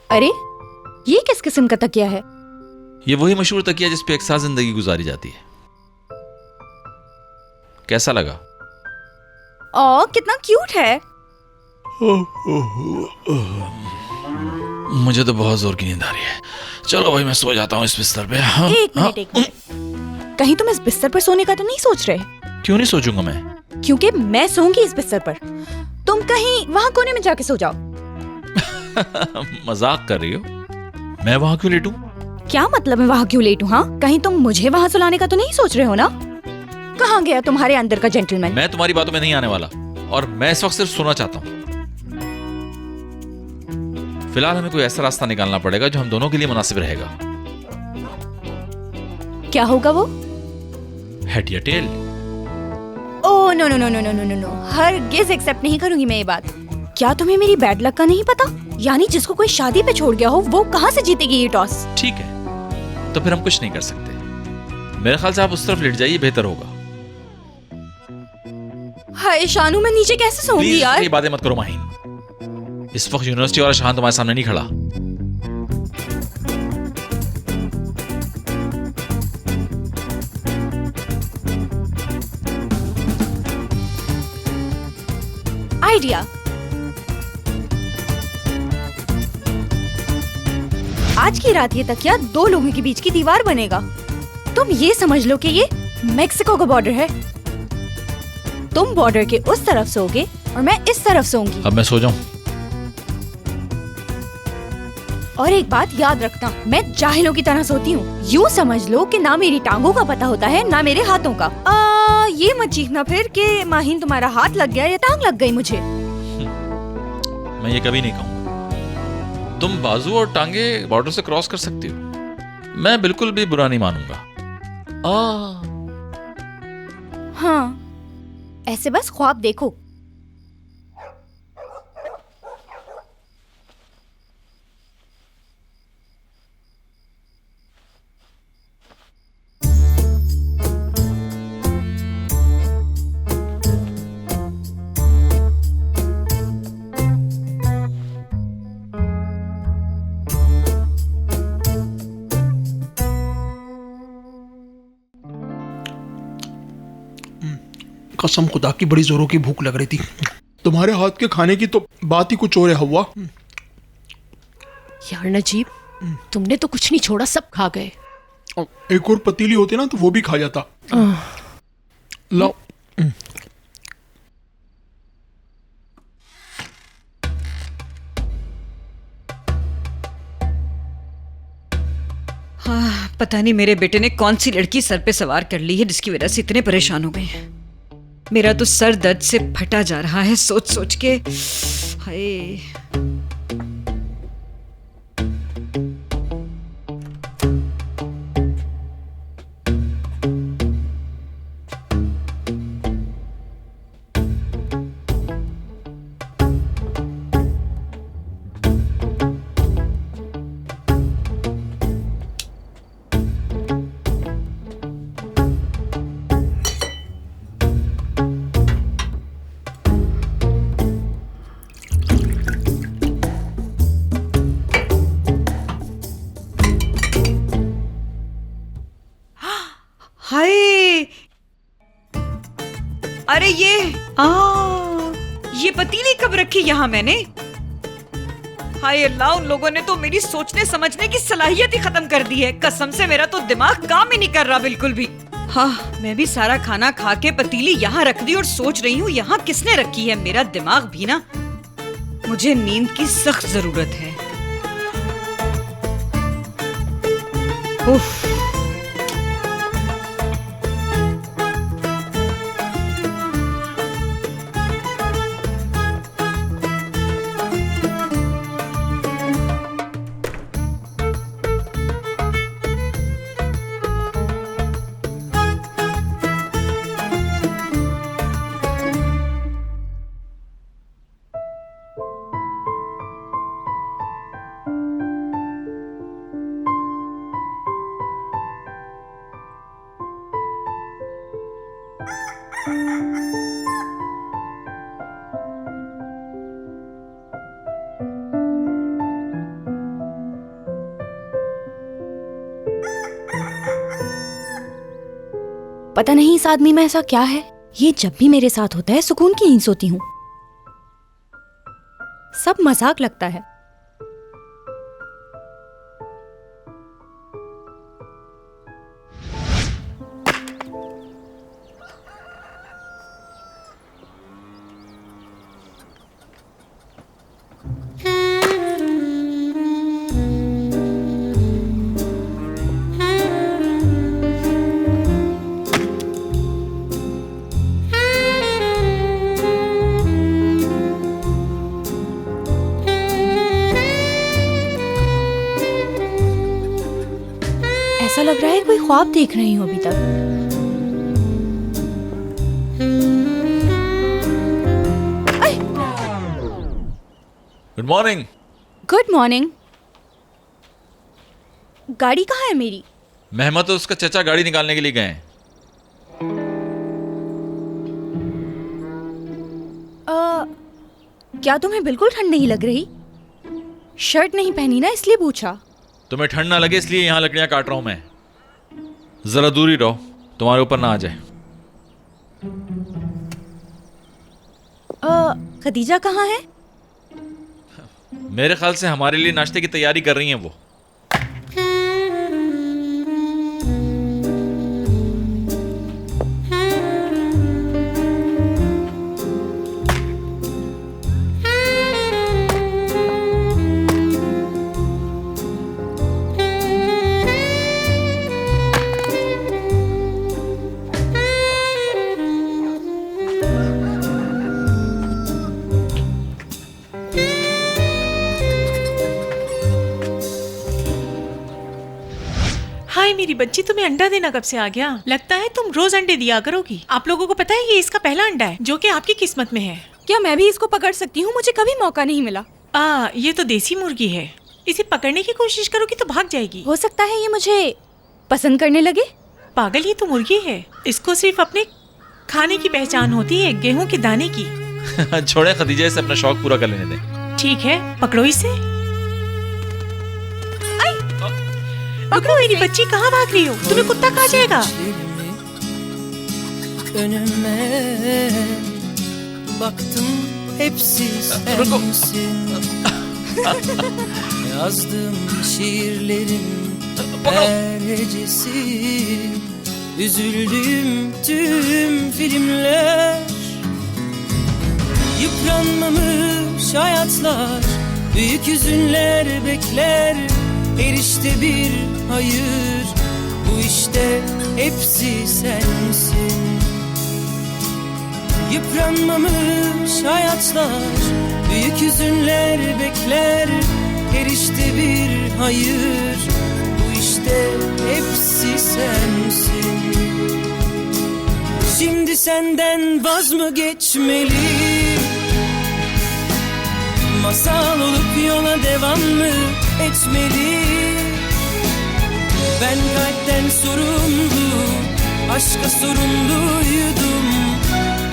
अरे ये किस किस्म का तकिया है? ये वही मशहूर तकिया जिस पे एक साथ जिंदगी गुजारी जाती है। कैसा लगा? ओ कितना क्यूट है। मुझे तो बहुत जोर की नींद आ रही है। चलो भाई मैं सो जाता हूँ इस बिस्तर पे। हाँ, एक मिनट। कहीं तुम इस बिस्तर पर सोने का तो नहीं सोच रहे? क्यों नहीं सोचूंगा मैं? क्योंकि मैं सोऊंगी इस बिस्तर पर, तुम कहीं वहाँ कोने में जाके सो जाओ। मजाक कर रही हो? मैं वहाँ क्यों लेटूं? क्या मतलब है वहाँ क्यों लेटूं? हाँ, कहीं तुम मुझे वहाँ सुलाने का तो नहीं सोच रहे हो ना? कहाँ गया तुम्हारे अंदर का जेंटलमैन? मैं तुम्हारी बातों में नहीं आने वाला और मैं इस वक्त सिर्फ सोना चाहता हूँ। फिलहाल हमें कोई ऐसा रास्ता निकालना पड़ेगा जो हम दोनों के लिए मुनासिब रहेगा। क्या होगा वो? हेड या tail? Oh no no no no no no no no, हरगिज़ एक्सेप्ट नहीं करूंगी मैं ये बात। क्या तुम्हें मेरी बैड लक का नहीं पता? यानी जिसको कोई शादी पे छोड़ गया हो वो कहाँ से जीतेगी ये टॉस? ठीक है, तो फिर हम कुछ नहीं कर सकते। मेरे ख्याल से आप उस तरफ लेट जाइए, बेहतर होगा। हाय शानू, मैं नीचे कैसे सोऊंगी प्लीज यार? ये बातें मत करो माहीन। इस वक्त यूनिवर्सिटी वाला शान तुम्हारे सामने नहीं खड़ा। आइडिया। आज की रात ये तकिया दो लोगों के बीच की दीवार बनेगा। तुम ये समझ लो कि ये मेक्सिको का बॉर्डर है। तुम बॉर्डर के उस तरफ सोओगे और मैं इस तरफ सोऊंगी। अब मैं सो जाऊं? और एक बात याद रखना, मैं जाहिलों की तरह सोती हूँ। यूँ समझ लो कि ना मेरी टांगों का पता होता है ना मेरे हाथों का। ये मत चीखना फिर कि माहीन तुम्हारा हाथ लग गया या टांग लग गई मुझे। मैं ये कभी नहीं कहूंगा। तुम बाजू और टांगे बॉर्डर से क्रॉस कर सकती हो, मैं बिल्कुल भी बुरा नहीं मानूंगा। हाँ, ऐसे बस ख्वाब देखो। कसम खुदा की बड़ी जोरों की भूख लग रही थी। तुम्हारे हाथ के खाने की तो बात ही कुछ और है हवा। यार नजीब, तुमने तो कुछ नहीं छोड़ा, सब खा गए। एक और पतीली होती ना तो वो भी खा जाता। लाओ। हाँ, पता नहीं मेरे बेटे ने कौन सी लड़की सर पे सवार कर ली है जिसकी वजह से इतने परेशान हो गए हैं। मेरा तो सर दर्द से फटा जा रहा है सोच सोच के। हाय। हाय, अरे ये पतीली कब रखी यहाँ मैंने? हाय अल्लाह, उन लोगों ने तो मेरी सोचने समझने की सलाहियत ही खत्म कर दी है। कसम से मेरा तो दिमाग काम ही नहीं कर रहा बिल्कुल भी। हाँ, मैं भी सारा खाना खा के पतीली यहाँ रख दी और सोच रही हूँ यहाँ किसने रखी है। मेरा दिमाग भी ना, मुझे नींद की सख्त जरूरत है। उफ। पता नहीं इस आदमी में ऐसा क्या है, ये जब भी मेरे साथ होता है सुकून की नींद सोती हूँ। सब मजाक लगता है। ऐसा लग रहा है कोई ख्वाब देख रही हूँ अभी तक। Good morning. Good morning. गाड़ी कहाँ है मेरी? मेहमत और उसका चचा गाड़ी निकालने के लिए गए हैं। क्या तुम्हें बिल्कुल ठंड नहीं लग रही? शर्ट नहीं पहनी ना, इसलिए पूछा। तुम्हें ठंड ना लगे इसलिए यहां लकड़ियां काट रहा हूं मैं। जरा दूर ही रहो, तुम्हारे ऊपर ना आ जाए। खदीजा कहाँ है? मेरे ख्याल से हमारे लिए नाश्ते की तैयारी कर रही हैं वो। हाय मेरी बच्ची, तुम्हें अंडा देना कब से आ गया? लगता है तुम रोज अंडे दिया करोगी। आप लोगों को पता है ये इसका पहला अंडा है जो कि आपकी किस्मत में है। क्या मैं भी इसको पकड़ सकती हूँ? मुझे कभी मौका नहीं मिला। ये तो देसी मुर्गी है। इसे पकड़ने की कोशिश करोगी तो भाग जाएगी। हो सकता है ये मुझे पसंद करने लगे। पागल, ये तो मुर्गी है। इसको सिर्फ अपने खाने की पहचान होती है, गेहूं के दाने की। छोड़े खदीजा, से अपना शौक पूरा कर लेने दें। ठीक है, पकड़ो इसे। पकड़ो मेरी बच्ची, कहाँ भाग रही हो? तुम्हें कुत्ता खा जाएगा। Önüme baktım, hepsi sensin. Yazdım şiirlerin her hecesi, üzüldüğüm tüm filmler, yıpranmamış hayatlar, büyük hüzünler bekler. Her işte bir hayır, bu işte hepsi sensin. Yıpranmamış hayatlar, büyük hüzünler bekler. Her işte bir hayır, bu işte hepsi sensin. Şimdi senden vaz mı geçmeli? Masal olup yola devam mı etmeli? Ben kalpten sorumlu, aşka sorumluydum.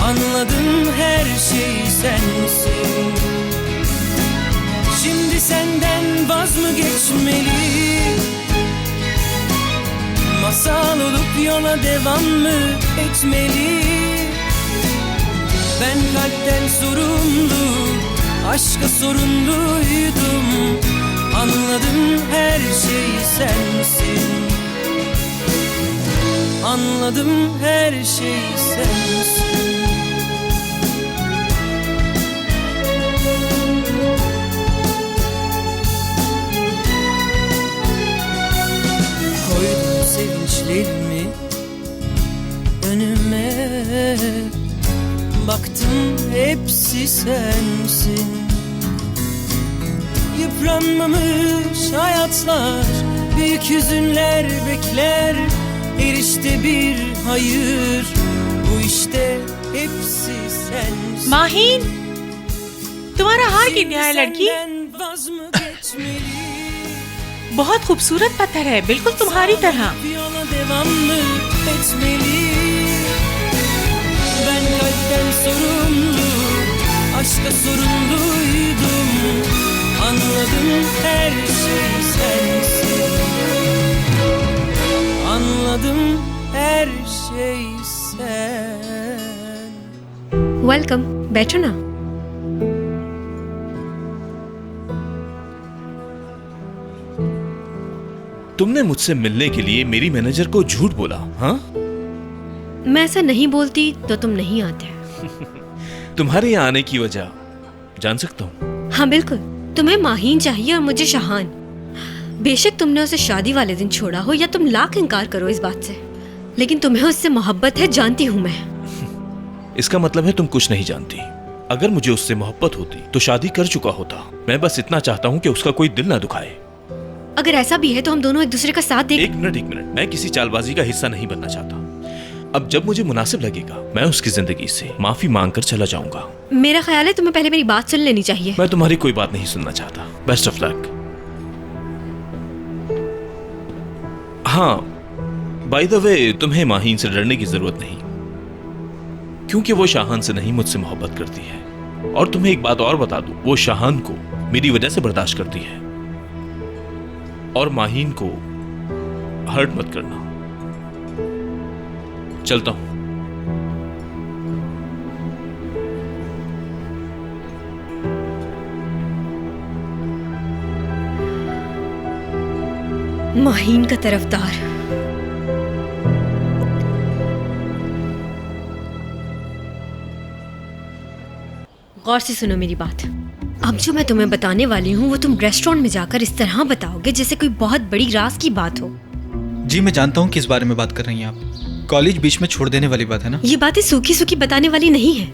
Anladım, her şey sensin. Şimdi senden vaz mı geçmeli? Masal olup yola devam mı etmeli? Ben kalpten sorumlu, aşka sorumluydum. Anladım, her şey sensin. Anladım, her şey sensin. Koydum sevinçlerimi önüme, baktım hepsi sensin. Yıpranmamış hayatlar, büyük hüzünler bekler. Her işte bir hayır, bu işte hepsi sensin. Maheen, तुम्हारा हार गिर गया है लड़की। Vaz mı geçmeli? बहुत खूबसूरत पत्थर है, बिल्कुल तुम्हारी तरह। Yola devam mı etmeli? Ben kalpten sorumlu, aşka sorumluydum. Anladım, her şey sensin. Anladım, her şey चैन। वेलकम, बैठो ना। तुमने मुझसे मिलने के लिए मेरी मैनेजर को झूठ बोला, हाँ? मैं ऐसा नहीं बोलती तो तुम नहीं आते। तुम्हारे यहाँ आने की वजह जान सकता हूँ? हाँ बिल्कुल, तुम्हें माहीन चाहिए और मुझे शाहान। बेशक तुमने उसे शादी वाले दिन छोड़ा हो या तुम लाख इनकार करो इस बात से, लेकिन तुम्हें उससे मोहब्बत है, जानती हूँ मैं। इसका मतलब है तुम कुछ नहीं जानती। अगर मुझे उससे मोहब्बत होती तो शादी कर चुका होता। मैं बस इतना चाहता हूँ कि उसका कोई दिल ना दुखाए। अगर ऐसा भी है तो हम दोनों एक दूसरे का साथ दें। एक मिनट, मैं किसी चालबाजी का हिस्सा नहीं बनना चाहता। अब जब मुझे मुनासिब लगेगा मैं उसकी जिंदगी से माफी मांगकर चला जाऊंगा। मेरा ख्याल है तुम्हें पहले मेरी बात सुन लेनी चाहिए। मैं तुम्हारी कोई बात नहीं सुनना चाहता। Best of luck. हाँ, बाय द वे, तुम्हें माहीन से डरने की जरूरत नहीं, क्योंकि वो शाहान से नहीं मुझसे मोहब्बत करती है। और तुम्हें एक बात और बता दूं, वो शाहान को मेरी वजह से बर्दाश्त करती है। और माहीन को हर्ट मत करना। चलता हूं। माहीन का तरफदार। गौर से सुनो मेरी बात। अब जो मैं तुम्हें बताने वाली हूँ वो तुम रेस्टोरेंट में जाकर इस तरह बताओगे जैसे कोई बहुत बड़ी राज की बात हो। जी मैं जानता हूँ किस बारे में बात कर रही हैं आप। कॉलेज बीच में छोड़ देने वाली बात है ना? ये बातें सूखी सूखी बताने वाली नहीं है।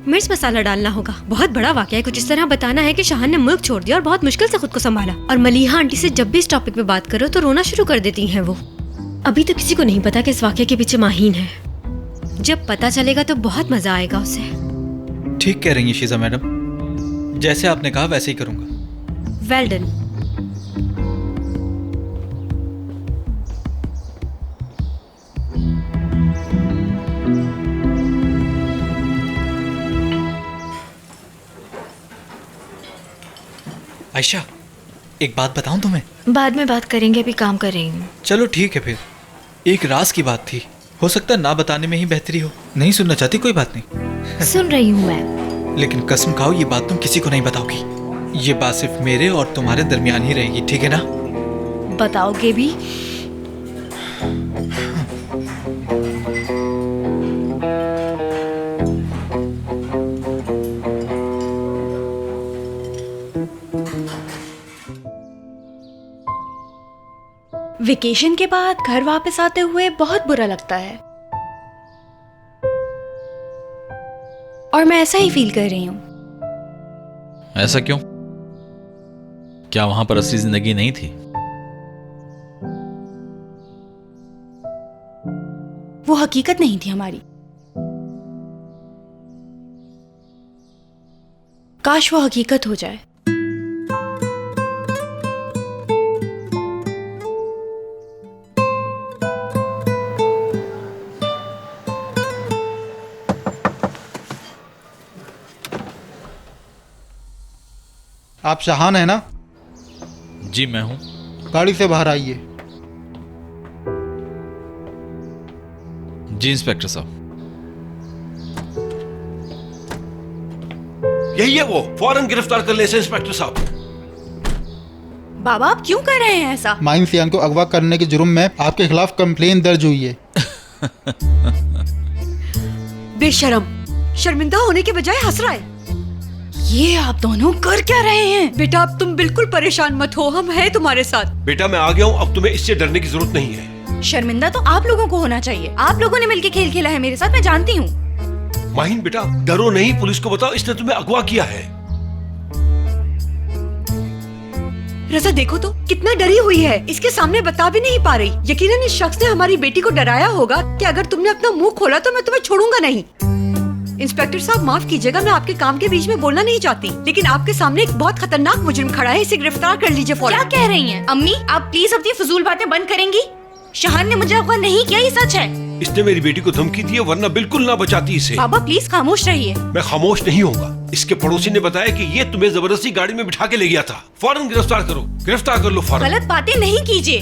मिर्च मसाला डालना होगा। बहुत बड़ा वाकया है। कुछ इस तरह बताना है कि शाहान ने मुल्क छोड़ दिया और बहुत मुश्किल से खुद को संभाला। और मलीहा आंटी से जब भी इस टॉपिक पे बात करो तो रोना शुरू कर देती हैं वो। अभी तो किसी को नहीं पता कि इस वाकये के पीछे माहीन है। जब पता चलेगा तो बहुत मजा आएगा उसे। ठीक कह रही हैं शीजा मैडम, जैसे आपने कहा वैसे ही करूंगा। Well done. आयशा, एक बात बताऊं तुम्हें? बाद में बात करेंगे, अभी काम कर रही हूँ। चलो ठीक है फिर। एक राज की बात थी, हो सकता है ना बताने में ही बेहतरी हो। नहीं सुनना चाहती, कोई बात नहीं। सुन रही हूँ मैं। लेकिन कसम खाओ ये बात तुम किसी को नहीं बताओगी। ये बात सिर्फ मेरे और तुम्हारे दरमियान ही रहेगी, ठीक है ना? बताओगे भी? वेकेशन के बाद घर वापस आते हुए बहुत बुरा लगता है और मैं ऐसा ही फील कर रही हूँ। ऐसा क्यों? क्या वहां पर असली जिंदगी नहीं थी? वो हकीकत नहीं थी हमारी। काश वो हकीकत हो जाए। आप शाहान है ना? जी मैं हूं। गाड़ी से बाहर आइए। जी इंस्पेक्टर साहब। यही है वो, फौरन गिरफ्तार कर ले इसे इंस्पेक्टर साहब। बाबा आप क्यों कर रहे हैं ऐसा? माइन सियान को अगवा करने के जुर्म में आपके खिलाफ कंप्लेन दर्ज हुई है। बेशरम, शर्मिंदा होने के बजाय हंस रहा है। ये आप दोनों कर क्या रहे हैं? बेटा अब तुम बिल्कुल परेशान मत हो, हम हैं तुम्हारे साथ। बेटा मैं आ गया हूँ, अब तुम्हें इससे डरने की जरूरत नहीं है। शर्मिंदा तो आप लोगों को होना चाहिए। आप लोगों ने मिलकर खेल खेला है मेरे साथ, मैं जानती हूँ। माहिन बेटा डरो नहीं, पुलिस को बताओ इसने तुम्हें अगवा किया है। रजा देखो तो कितना डरी हुई है, इसके सामने बता भी नहीं पा रही। यकीनन इस शख्स ने हमारी बेटी को डराया होगा कि अगर तुमने अपना मुंह खोला तो मैं तुम्हें छोड़ूंगा नहीं। इंस्पेक्टर साहब माफ कीजिएगा, मैं आपके काम के बीच में बोलना नहीं चाहती, लेकिन आपके सामने एक बहुत खतरनाक मुजरिम खड़ा है, इसे गिरफ्तार कर लीजिए फौरन। क्या कह रही हैं? अम्मी आप प्लीज अपनी फजूल बातें बंद करेंगी? शाहान ने मुझे अगवा नहीं किया, ये सच है। इसने मेरी बेटी को धमकी दी है, वरना बिल्कुल ना बचाती इसे। बाबा प्लीज खामोश रहिए। मैं खामोश नहीं होऊंगा। इसके पड़ोसी ने बताया कि ये तुम्हें जबरदस्ती गाड़ी में बिठा के ले गया था। फौरन गिरफ्तार करो, गिरफ्तार कर लो फौरन। गलत बातें नहीं कीजिए।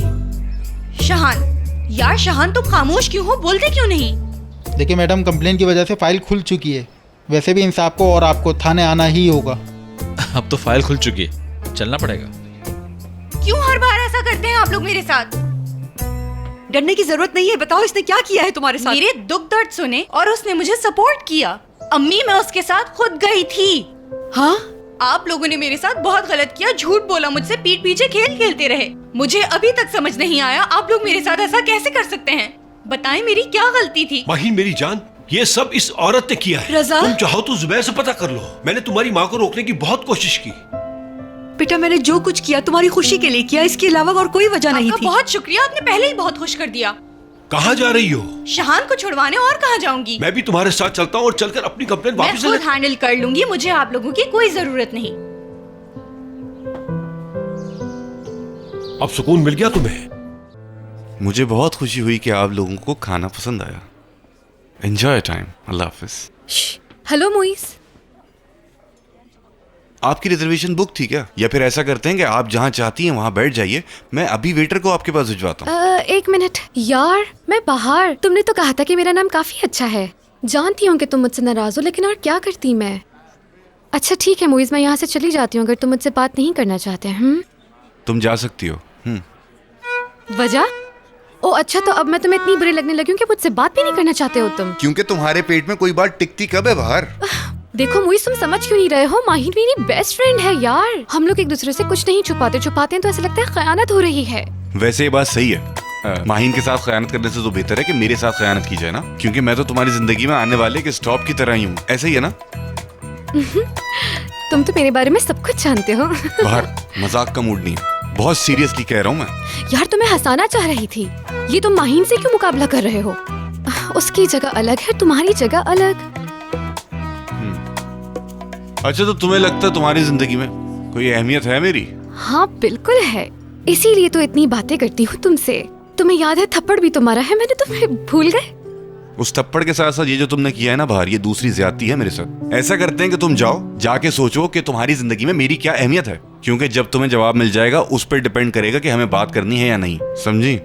शाहान, यार शाहान तुम खामोश क्यों हो? बोलते क्यों नहीं? देखिए मैडम, कंप्लेन की वजह से फाइल खुल चुकी है। वैसे भी इंसाफ को और आपको थाने आना ही होगा। अब तो फाइल खुल चुकी है, चलना पड़ेगा। क्यों हर बार ऐसा करते हैं आप लोग मेरे साथ? डरने की जरूरत नहीं है। बताओ इसने क्या किया है तुम्हारे साथ? मेरे दुख दर्द सुने और उसने मुझे सपोर्ट किया। अम्मी, मैं उसके साथ खुद गई थी। हाँ? आप लोगों ने मेरे साथ बहुत गलत किया, झूठ बोला मुझसे, पीठ पीछे खेल खेलते रहे। मुझे अभी तक समझ नहीं आया आप लोग मेरे साथ ऐसा कैसे कर सकते हैं। बताएं मेरी क्या गलती थी? माहीन मेरी जान, ये सब इस औरत ने किया है। रज़ा? तुम चाहो तो जुबैर से पता कर लो। मैंने तुम्हारी माँ को रोकने की बहुत कोशिश की। बेटा, मैंने जो कुछ किया तुम्हारी खुशी के लिए किया, इसके अलावा और कोई वजह नहीं आपका थी। बहुत शुक्रिया, आपने पहले ही बहुत खुश कर दिया। कहाँ जा रही हो? शहान को छुड़वाने। और कहाँ जाऊंगी? मैं भी तुम्हारे साथ चलता हूँ और चलकर अपनी कंप्लेन मैं वापस खुद हैंडल कर लूंगी, मुझे आप लोगों की कोई जरूरत नहीं। अब सुकून मिल गया तुम्हें? मुझे बहुत खुशी हुई कि आप लोगों को खाना पसंद आया। Enjoy time. अल्लाह हाफिज। हेलो मोइस। आपकी रिजर्वेशन बुक थी क्या? या फिर ऐसा करते हैं कि आप जहाँ चाहती हैं वहाँ बैठ जाइए, मैं अभी वेटर को आपके पास भिजवाता हूँ। एक मिनट यार, मैं बाहर। तुमने तो कहा था कि मेरा नाम काफी अच्छा है। जानती हूँ कि तुम मुझसे नाराज हो, लेकिन और क्या करती मैं। अच्छा ठीक है मोइस, मैं यहाँ से चली जाती हूँ अगर तुम मुझसे बात नहीं करना चाहते हैं। तुम जा सकती हो। वजह? ओ अच्छा, तो अब मैं तुम्हें इतनी बुरी लगने लगी हूँ कि मुझसे बात भी नहीं करना चाहते हो तुम? क्योंकि तुम्हारे पेट में कोई बात टिकती कब है बाहर? देखो मोइस, तुम समझ क्यों नहीं रहे हो? माहिन मेरी बेस्ट फ्रेंड है यार। हम लोग एक दूसरे से कुछ नहीं छुपाते हैं तो ऐसा लगता है खयानत हो रही है। वैसे ये बात सही है। माहिन के साथ खयानत करने से तो बेहतर है कि मेरे साथ खयानत की जाए ना, क्योंकि मैं तो तुम्हारी जिंदगी में आने वाले एक स्टॉप की तरह ही हूँ। ऐसा ही है ना? तुम तो मेरे बारे में सब कुछ जानते हो। बाहर मजाक का मूड नहीं है, बहुत सीरियसली कह रहा हूँ मैं। यार तुम्हें हंसाना चाह रही थी। ये तुम माहिन से क्यों मुकाबला कर रहे हो? उसकी जगह अलग है, तुम्हारी जगह अलग। अच्छा, तो तुम्हें लगता है तुम्हारी जिंदगी में कोई अहमियत है मेरी? हाँ बिल्कुल है, इसीलिए तो इतनी बातें करती हूँ तुमसे। तुम्हें याद है थप्पड़ भी तुम्हारा है, मैंने तुम्हें भूल गए? उस थप्पड़ के साथ साथ ये जो तुमने किया है ना बाहर, ये दूसरी ज्यादती है मेरे साथ। ऐसा करते हैं कि तुम जाओ, जाके सोचो कि तुम्हारी जिंदगी में मेरी क्या अहमियत है, क्योंकि जब तुम्हें जवाब मिल जाएगा उस पर डिपेंड करेगा कि हमें बात करनी है या नहीं। समझी?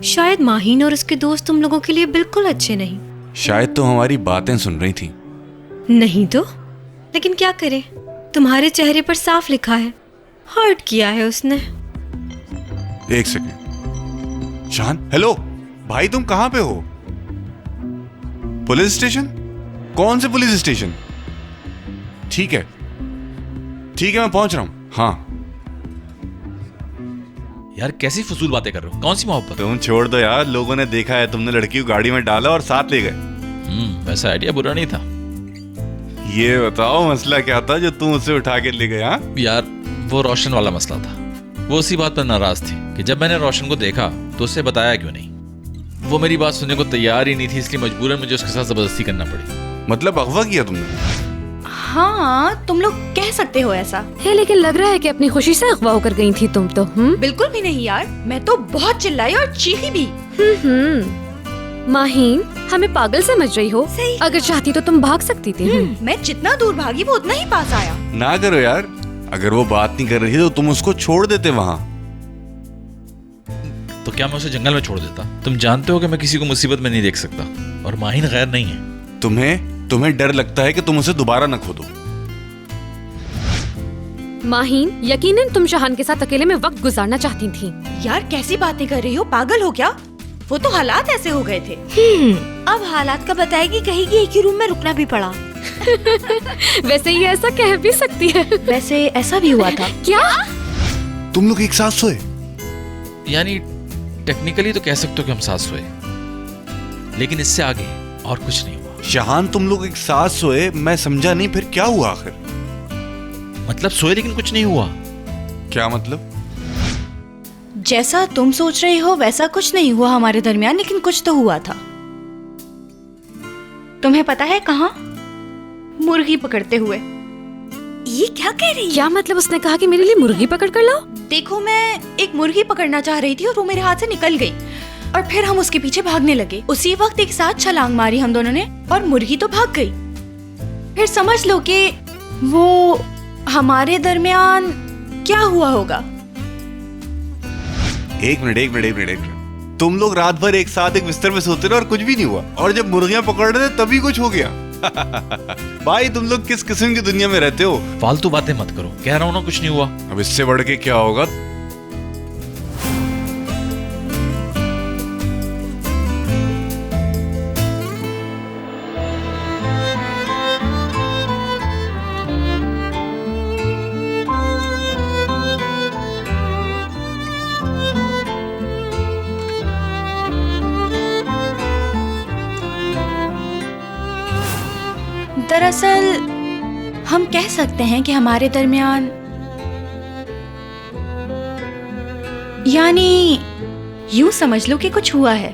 शायद माहिन और उसके दोस्त तुम लोगों के लिए बिल्कुल अच्छे नहीं। शायद तो हमारी बातें सुन रही थी। नहीं तो? लेकिन क्या करे, तुम्हारे चेहरे पर साफ लिखा है, हर्ट किया है उसने। एक सेकेंड। शान, हेलो भाई, तुम कहाँ पे हो? Police station? कौन से पुलिस स्टेशन? ठीक है मैं पहुंच रहा हूँ। हाँ यार कैसी फजूल बातें कर रहे हो? कौन सी मोहब्बत? तुम छोड़ दो यार, लोगों ने देखा है तुमने लड़की को गाड़ी में डाला और साथ ले गए। वैसा आइडिया बुरा नहीं था। ये बताओ मसला क्या था जो तुम उसे उठा के ले गए? हाँ यार वो रोशन वाला मसला था। वो उसी बात पर नाराज थी कि जब मैंने रोशन को देखा तो उसे बताया क्यों नहीं। वो मेरी बात सुनने को तैयार ही नहीं थी, इसलिए मजबूरन मुझे उसके साथ जबरदस्ती करना पड़ी। मतलब अगवा किया तुमने? हाँ, तुम लोग कह सकते हो ऐसा है, लेकिन लग रहा है कि अपनी खुशी से अगवा होकर गई थी तुम तो। बिल्कुल भी नहीं यार, मैं तो बहुत चिल्लाई और चीखी भी। माहीन, हमें पागल समझ रही हो? अगर चाहती तो तुम भाग सकती थी। मैं जितना दूर भागी वो उतना ही पास आया। ना करो यार, अगर वो बात नहीं कर रही थी तो तुम उसको छोड़ देते वहाँ। तो क्या मैं उसे जंगल में छोड़ देता? तुम जानते हो कि मैं किसी को मुसीबत में नहीं देख सकता, और माहिन गैर नहीं है। तुम्हें डर लगता है कि तुम उसे दोबारा न खो दो। माहीन, यकीनन तुम शहान के साथ अकेले में वक्त गुजारना चाहती थी। यार कैसी बातें कर रही हो, पागल हो क्या? वो तो हालात ऐसे हो गए थे। अब हालात का बताएगी, कहेगी एक ही रूम में रुकना भी पड़ा। वैसे ये ऐसा कह भी सकती है। वैसे ऐसा भी हुआ था। क्या तुम लोग एक साथ सोए? यानी टेक्निकली तो कह सकते हो कि हम साथ सोए, लेकिन इससे आगे और कुछ नहीं हुआ। शहान, तुम लोग एक साथ सोए, मैं समझा नहीं, फिर क्या हुआ आखिर? मतलब सोए लेकिन कुछ नहीं हुआ। क्या मतलब? जैसा तुम सोच रहे हो वैसा कुछ नहीं हुआ हमारे दरमियान, लेकिन कुछ तो हुआ था। तुम्हें पता है कहाँ? मुर्गी पकड़ते हुए। ये क्या कह रही है? क्या मतलब उसने कहा कि मेरे लिए मुर्गी पकड़ कर लाओ? देखो, मैं एक मुर्गी पकड़ना चाह रही थी और वो मेरे हाथ से निकल गई, और फिर हम उसके पीछे भागने लगे। उसी वक्त एक साथ छलांग मारी हम दोनों ने, और मुर्गी तो भाग गई। फिर समझ लो कि वो हमारे दरमियान क्या हुआ होगा। एक मिनट। तुम लोग रात भर एक साथ एक बिस्तर में सोते रहे और कुछ भी नहीं हुआ, और जब मुर्गियां पकड़ रहे थे तभी कुछ हो गया। भाई तुम लोग किस किस्म की दुनिया में रहते हो? फालतू बातें मत करो, कह रहा हूं ना कुछ नहीं हुआ। अब इससे बढ़ के क्या होगा? दरअसल हम कह सकते हैं कि हमारे दरमियान, यानी यूं समझ लो कि कुछ हुआ है,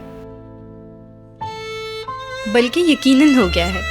बल्कि यकीनन हो गया है।